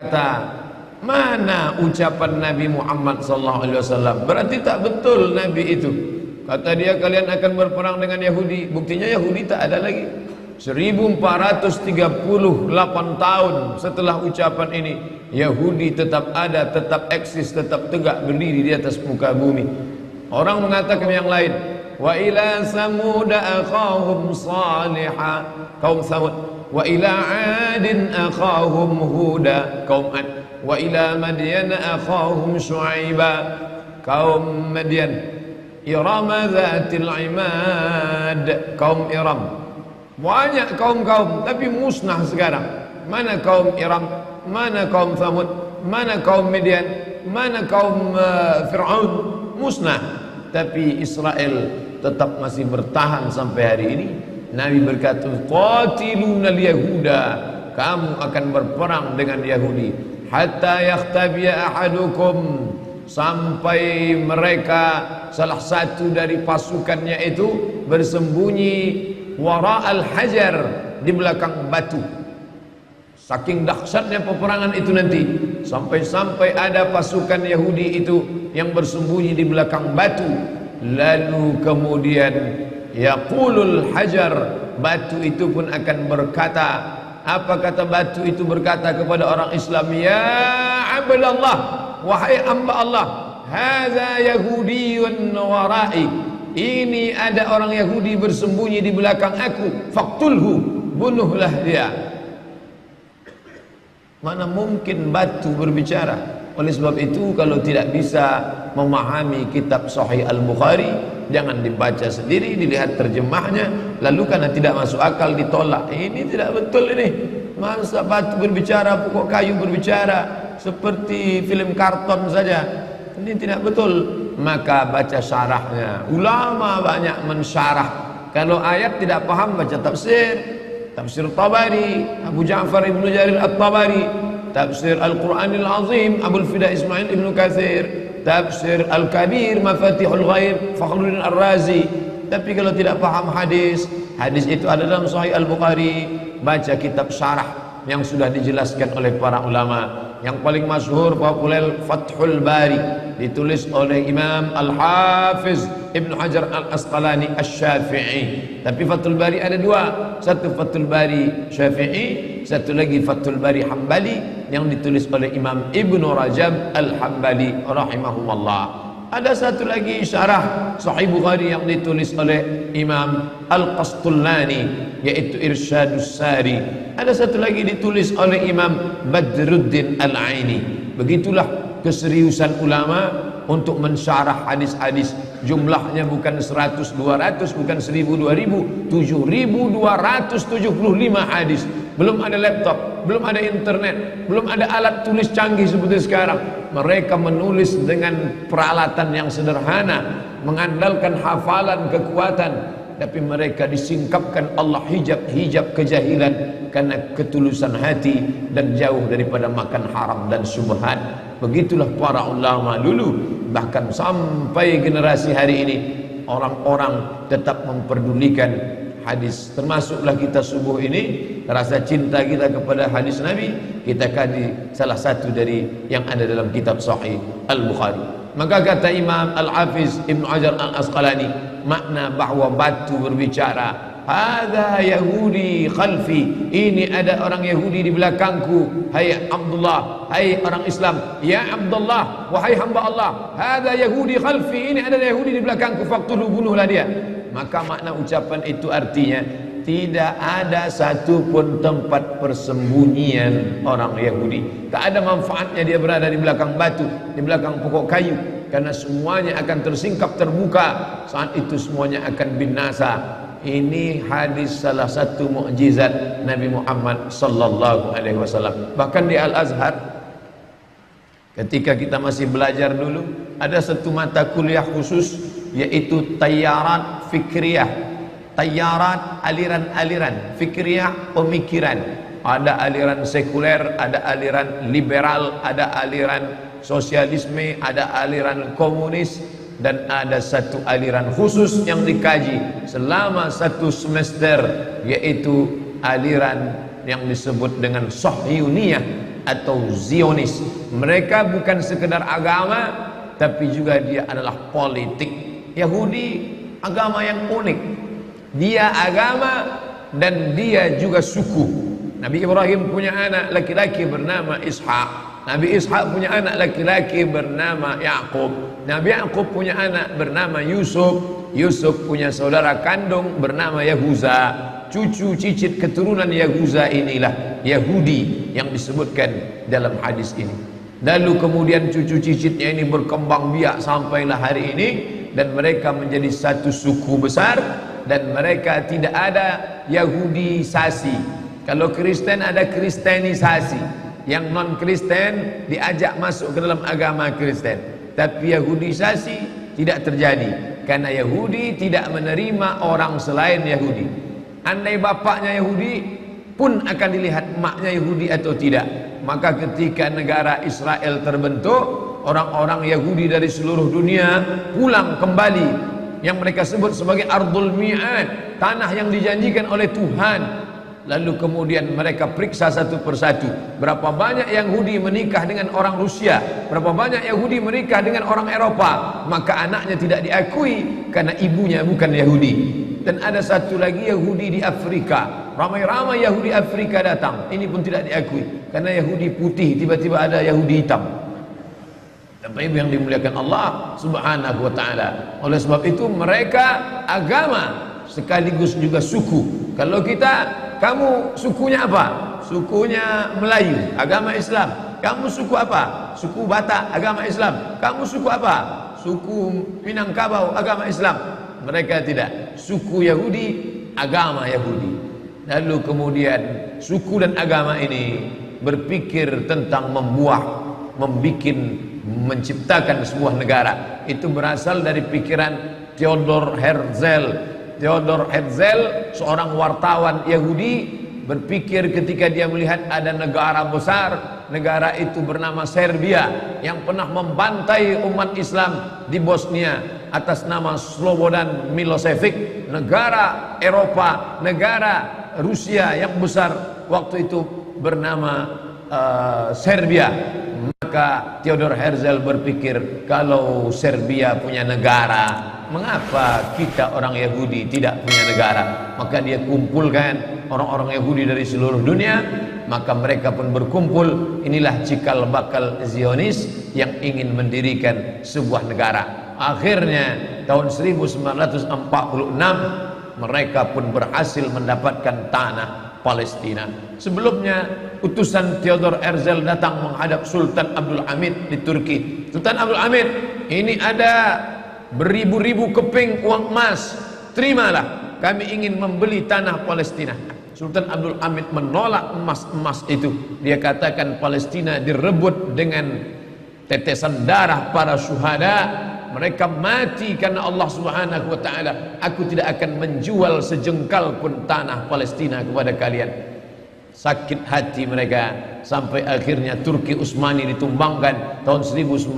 berkata, mana ucapan Nabi Muhammad SAW? Berarti tak betul Nabi itu. Kata dia, kalian akan berperang dengan Yahudi. Buktinya Yahudi tak ada lagi. 1438 tahun setelah ucapan ini, Yahudi tetap ada, tetap eksis, tetap tegak berdiri di atas muka bumi. Orang mengatakan yang lain, wa ila samud akhahum salihah, kaum Samud, wa ila adin akhahum huda, kaum Ad, wa ila madyan akhahum syuaiba, kaum Madyan, Irama zatil imad, kaum Iram. Banyak kaum-kaum tapi musnah sekarang. Mana kaum Iram, mana kaum Samud, mana kaum Madyan, mana kaum Fir'aun, musnah. Tapi Israel tetap masih bertahan sampai hari ini. Nabi berkata, qatilunal yahuda, kamu akan berperang dengan Yahudi, hatta yakhtabiya ahadukum, sampai mereka salah satu dari pasukannya itu bersembunyi wara al-hajar, di belakang batu. Saking dahsyatnya peperangan itu nanti, sampai-sampai ada pasukan Yahudi itu yang bersembunyi di belakang batu. Lalu kemudian yaqulul hajar, batu itu pun akan berkata, apa kata batu itu? Berkata kepada orang Islam, ya abdallah, wahai hamba Allah, hadza yahudiyun warai, ini ada orang Yahudi bersembunyi di belakang aku, faqtulhu, bunuhlah dia. Mana mungkin batu berbicara? Oleh sebab itu, kalau tidak bisa memahami kitab Sahih Al-Bukhari, jangan dibaca sendiri, dilihat terjemahnya, lalu karena tidak masuk akal ditolak. Ini tidak betul ini. Masa batu berbicara, pokok kayu berbicara, seperti film karton saja. Ini tidak betul. Maka baca syarahnya. Ulama banyak mensyarah. Kalau ayat tidak paham, baca tafsir. Tafsir Tabari, Abu Ja'far Ibn Jarir At-Tabari. Tafsir Al-Quranil Azim, Abul Fida Ismail Ibn Kathir. Tafsir Al-Kabir, Mafatihul Ghaib, Fakhruddin Ar-Razi. Tapi kalau tidak paham hadis, hadis itu ada dalam Sahih Al-Bukhari, baca kitab syarah yang sudah dijelaskan oleh para ulama. Yang paling masyhur populer Fathul Bari, ditulis oleh Imam Al-Hafiz Ibn Hajar Al-Asqalani Asy-Syafi'i. Tapi Fathul Bari ada dua, satu Fathul Bari Syafi'i, satu lagi Fathul Bari Hambali yang ditulis oleh Imam Ibn Rajab Al-Hambali rahimahumullah. Ada satu lagi syarah Sahih Bukhari yang ditulis oleh Imam Al-Qastullani, yaitu Irsyadus Sari. Ada satu lagi ditulis oleh Imam Badruddin Al-Aini. Begitulah keseriusan ulama untuk mensyarah hadis-hadis. Jumlahnya bukan 100, 200, bukan 1000, 2000, 7275 hadis. Belum ada laptop, belum ada internet, belum ada alat tulis canggih seperti sekarang. Mereka menulis dengan peralatan yang sederhana, mengandalkan hafalan, kekuatan, tapi mereka disingkapkan Allah hijab kejahilan karena ketulusan hati dan jauh daripada makan haram dan syubhat. Begitulah para ulama dulu. Bahkan sampai generasi hari ini, orang-orang tetap memperdulikan hadis. Termasuklah kita subuh ini, rasa cinta kita kepada hadis Nabi, kita kaji salah satu dari yang ada dalam kitab Sahih Al-Bukhari. Maka kata Imam Al-Hafiz Ibn Hajar Al-Asqalani, makna bahwa batu berbicara, hadza Yahudi khalfi, ini ada orang Yahudi di belakangku. Hai Abdullah, hai orang Islam, ya Abdullah, wahai hamba Allah, hadza Yahudi khalfi, ini ada Yahudi di belakangku, faqtulu, bunuhlah dia. Maka makna ucapan itu artinya, tidak ada satupun tempat persembunyian orang Yahudi. Tak ada manfaatnya dia berada di belakang batu, di belakang pokok kayu, karena semuanya akan tersingkap, terbuka. Saat itu semuanya akan binasa. Ini hadis salah satu mukjizat Nabi Muhammad sallallahu alaihi wasallam. Bahkan di Al-Azhar, ketika kita masih belajar dulu, ada satu mata kuliah khusus, yaitu Tayyarat Fikriyah. Tayyarat, aliran-aliran, Fikriyah, pemikiran. Ada aliran sekuler, ada aliran liberal, ada aliran sosialisme, ada aliran komunis, dan ada satu aliran khusus yang dikaji selama satu semester, yaitu aliran yang disebut dengan Sahyuniyah, atau Zionis. Mereka bukan sekedar agama, tapi juga dia adalah politik. Yahudi agama yang unik. Dia agama dan dia juga suku. Nabi Ibrahim punya anak laki-laki bernama Ishak. Nabi Ishak punya anak laki-laki bernama Yakub. Nabi Yakub punya anak bernama Yusuf. Yusuf punya saudara kandung bernama Yahuza. Cucu cicit keturunan Yahuza inilah Yahudi yang disebutkan dalam hadis ini. Lalu kemudian cucu cicitnya ini berkembang biak sampailah hari ini, dan mereka menjadi satu suku besar, dan mereka tidak ada Yahudisasi. Kalau Kristen ada Kristenisasi, yang non Kristen diajak masuk ke dalam agama Kristen, tapi Yahudisasi tidak terjadi karena Yahudi tidak menerima orang selain Yahudi. Andai bapaknya Yahudi pun akan dilihat maknya Yahudi atau tidak. Maka ketika negara Israel terbentuk, orang-orang Yahudi dari seluruh dunia pulang kembali, yang mereka sebut sebagai Ardul Mi'ad, tanah yang dijanjikan oleh Tuhan. Lalu kemudian mereka periksa satu persatu, berapa banyak Yahudi menikah dengan orang Rusia, berapa banyak Yahudi menikah dengan orang Eropa. Maka anaknya tidak diakui karena ibunya bukan Yahudi. Dan ada satu lagi Yahudi di Afrika, ramai-ramai Yahudi Afrika datang, ini pun tidak diakui karena Yahudi putih, tiba-tiba ada Yahudi hitam. Bapak Ibu yang dimuliakan Allah Subhanahu wa taala. Oleh sebab itu mereka agama sekaligus juga suku. Kalau kita, kamu sukunya apa? Sukunya Melayu, agama Islam. Kamu suku apa? Suku Batak, agama Islam. Kamu suku apa? Suku Minangkabau, agama Islam. Mereka tidak. Suku Yahudi, agama Yahudi. Lalu kemudian suku dan agama ini berpikir tentang menciptakan sebuah negara. Itu berasal dari pikiran Theodor Herzl. Theodor Herzl, seorang wartawan Yahudi, berpikir ketika dia melihat ada negara besar, negara itu bernama Serbia, yang pernah membantai umat Islam di Bosnia atas nama Slobodan Milosevic, negara Eropa, negara Rusia yang besar waktu itu bernama Serbia. Maka Theodor Herzl berpikir, kalau Serbia punya negara, mengapa kita orang Yahudi tidak punya negara? Maka dia kumpulkan orang-orang Yahudi dari seluruh dunia, maka mereka pun berkumpul. Inilah cikal bakal Zionis yang ingin mendirikan sebuah negara. Akhirnya tahun 1946 mereka pun berhasil mendapatkan tanah Palestina. Sebelumnya utusan Theodor Herzl datang menghadap Sultan Abdul Hamid di Turki. Sultan Abdul Hamid, ini ada beribu-ribu keping uang emas, terimalah, kami ingin membeli tanah Palestina. Sultan Abdul Hamid menolak emas-emas itu. Dia katakan Palestina direbut dengan tetesan darah para syuhada. Mereka mati karena Allah Subhanahu wa taala. Aku tidak akan menjual sejengkal pun tanah Palestina kepada kalian. Sakit hati mereka sampai akhirnya Turki Utsmani ditumbangkan tahun 1924.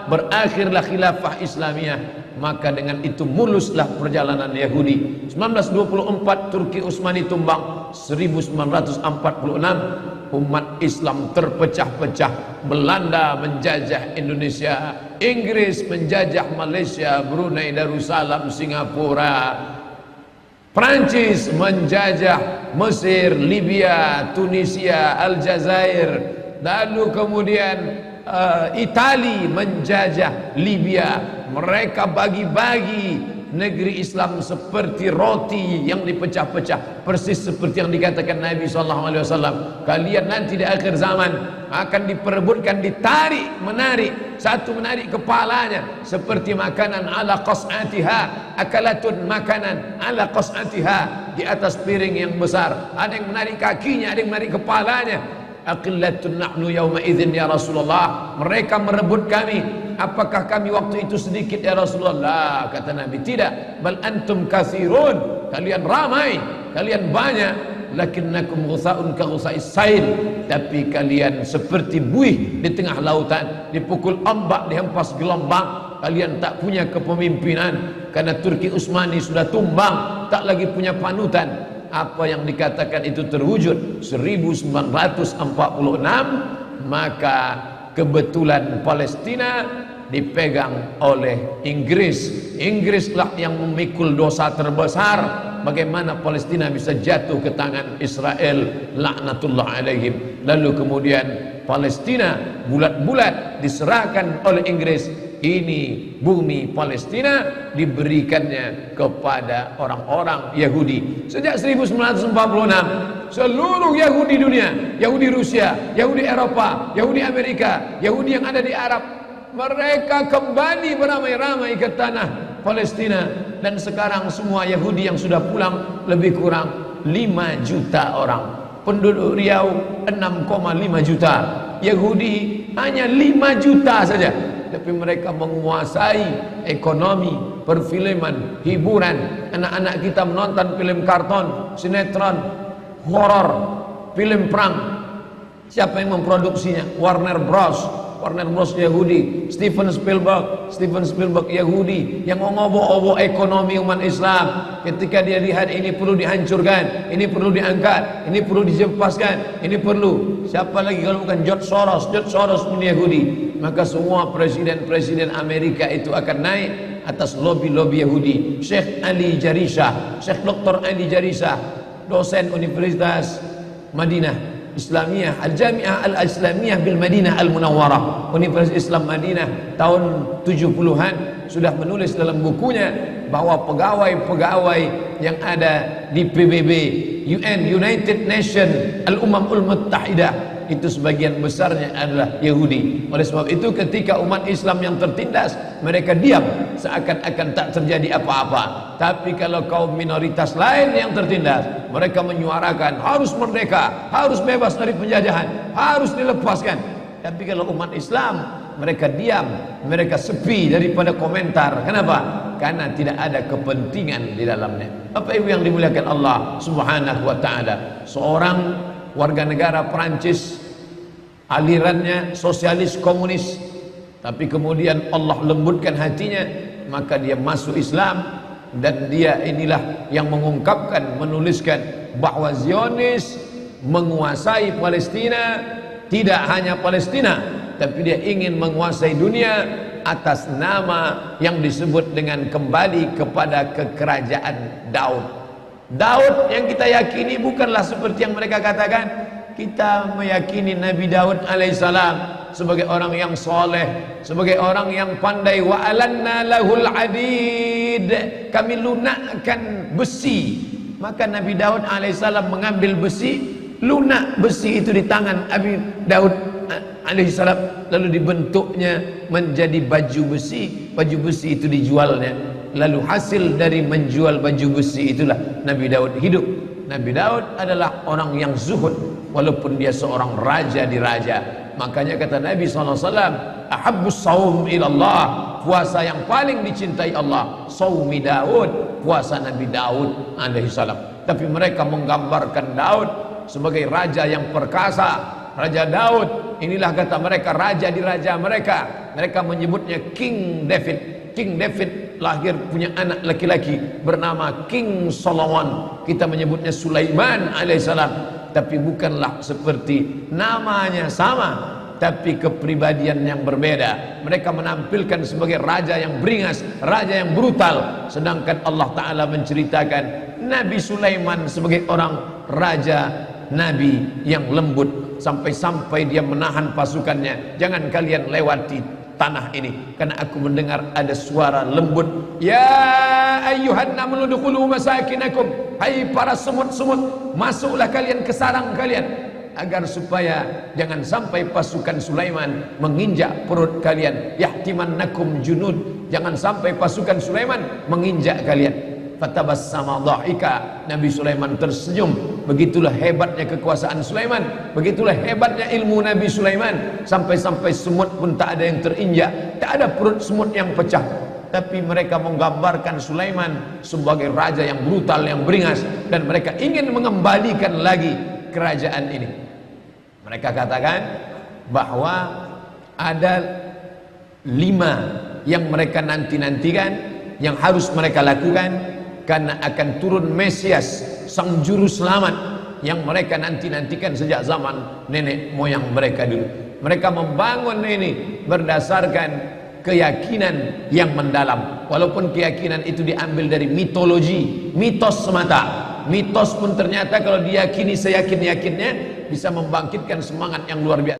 Berakhirlah khilafah Islamiyah. Maka dengan itu muluslah perjalanan Yahudi. 1924 Turki Utsmani tumbang. 1946 umat Islam terpecah-pecah. Belanda menjajah Indonesia, Inggris menjajah Malaysia, Brunei Darussalam, Singapura, Prancis menjajah Mesir, Libya, Tunisia, Aljazair, lalu kemudian Itali menjajah Libya. Mereka bagi-bagi negeri Islam seperti roti yang dipecah-pecah, persis seperti yang dikatakan Nabi SAW. Kalian nanti di akhir zaman akan diperebutkan, ditarik, menarik, satu menarik kepalanya seperti makanan ala qas'atiha, akalatun makanan ala qas'atiha, di atas piring yang besar. Ada yang menarik kakinya, ada yang menarik kepalanya. Aqillatun nahnu yawma idzin ya Rasulullah. Mereka merebut kami. Apakah kami waktu itu sedikit ya Rasulullah? Kata Nabi, tidak. Bal antum katsirun. Kalian ramai, kalian banyak. Lakinnakum ghusaun ka ghusais sail. Tapi kalian seperti buih di tengah lautan, dipukul ombak, dihempas gelombang. Kalian tak punya kepemimpinan karena Turki Utsmani sudah tumbang, tak lagi punya panutan. apa yang dikatakan itu terwujud 1946, maka kebetulan Palestina dipegang oleh Inggris. Inggrislah yang memikul dosa terbesar. Bagaimana Palestina bisa jatuh ke tangan Israel, laknatullah alaihim. Lalu kemudian Palestina bulat-bulat diserahkan oleh Inggris. Ini bumi Palestina diberikannya kepada orang-orang Yahudi. Sejak 1946 seluruh Yahudi dunia, Yahudi Rusia, Yahudi Eropa, Yahudi Amerika, Yahudi yang ada di Arab, mereka kembali beramai-ramai ke tanah Palestina. Dan sekarang semua Yahudi yang sudah pulang lebih kurang 5 juta orang. Penduduk Riau 6,5 juta. Yahudi hanya 5 juta saja. Tapi mereka menguasai ekonomi, perfilman, hiburan. Anak-anak kita menonton film karton, sinetron, horor, film perang. Siapa yang memproduksinya? Warner Bros. Warner Bros Yahudi. Steven Spielberg Yahudi yang mengobo-obo ekonomi umat Islam. Ketika dia lihat ini perlu dihancurkan, ini perlu diangkat, ini perlu dijempaskan, ini perlu. Siapa lagi kalau bukan George Soros? George Soros pun Yahudi. Maka semua presiden-presiden Amerika itu akan naik atas lobby-lobby Yahudi. Syekh Ali Jarisah, Syekh Dr. Ali Jarisah, dosen Universitas Madinah Islamiyah, Al-Jami'ah Al-Islamiyah bil Madinah Al-Munawwarah, Universitas Islam Madinah, tahun 70-an sudah menulis dalam bukunya bahwa pegawai-pegawai yang ada di PBB, United Nations, Al-Umamul Muttahidah, itu sebagian besarnya adalah Yahudi. Oleh sebab itu ketika umat Islam yang tertindas, mereka diam seakan-akan tak terjadi apa-apa. Tapi kalau kaum minoritas lain yang tertindas, mereka menyuarakan harus merdeka, harus bebas dari penjajahan, harus dilepaskan. Tapi kalau umat Islam, mereka diam, mereka sepi daripada komentar. Kenapa? Karena tidak ada kepentingan di dalamnya. Bapak Ibu yang dimuliakan Allah Subhanahu wa taala, seorang warga negara Perancis, alirannya sosialis komunis, tapi kemudian Allah lembutkan hatinya, maka dia masuk Islam. Dan dia inilah yang mengungkapkan, menuliskan bahwa Zionis menguasai Palestina. Tidak hanya Palestina, tapi dia ingin menguasai dunia atas nama yang disebut dengan kembali kepada kekerajaan Daud. Daud yang kita yakini bukanlah seperti yang mereka katakan. Kita meyakini Nabi Daud alaihissalam sebagai orang yang soleh, sebagai orang yang pandai. Wa alanna lahul adid, kami lunakkan besi. Maka Nabi Daud alaihissalam mengambil besi, lunak besi itu di tangan Nabi Daud alaihissalam, lalu dibentuknya menjadi baju besi. Baju besi itu dijualnya, lalu hasil dari menjual baju besi itulah Nabi Daud hidup. Nabi Daud adalah orang yang zuhud, walaupun dia seorang raja di raja. Makanya kata Nabi SAW, ahabbus saum ilallah, puasa yang paling dicintai Allah, saumi Daud, puasa Nabi Daud alaihissalam. Tapi mereka menggambarkan Daud sebagai raja yang perkasa. Raja Daud, inilah kata mereka raja di raja mereka. Mereka menyebutnya King David. King David lahir punya anak laki-laki bernama King Solomon. Kita menyebutnya Sulaiman alaihissalam. Tapi bukanlah seperti namanya sama, tapi kepribadian yang berbeda. Mereka menampilkan sebagai raja yang beringas, raja yang brutal. Sedangkan Allah Ta'ala menceritakan Nabi Sulaiman sebagai orang raja, nabi yang lembut. Sampai-sampai dia menahan pasukannya, jangan kalian lewati tanah ini, karena aku mendengar ada suara lembut. Ya ayyuhan namlu dukhulu masakinakum, hai para semut-semut, masuklah kalian ke sarang kalian, agar supaya jangan sampai pasukan Sulaiman menginjak perut kalian. Yahtimannakum junud, jangan sampai pasukan Sulaiman menginjak kalian. Fatabassama dhahika, Nabi Sulaiman tersenyum. Begitulah hebatnya kekuasaan Sulaiman, begitulah hebatnya ilmu Nabi Sulaiman. Sampai-sampai semut pun tak ada yang terinjak, tak ada perut semut yang pecah. Tapi mereka menggambarkan Sulaiman sebagai raja yang brutal, yang beringas, dan mereka ingin mengembalikan lagi kerajaan ini. Mereka katakan bahwa ada 5 yang mereka nanti-nantikan, yang harus mereka lakukan, karena akan turun Mesias, sang juru selamat yang mereka nantikan sejak zaman nenek moyang mereka dulu. Mereka membangun ini berdasarkan keyakinan yang mendalam, walaupun keyakinan itu diambil dari mitologi, mitos semata. Mitos pun ternyata kalau diyakini seyakin-yakinnya bisa membangkitkan semangat yang luar biasa.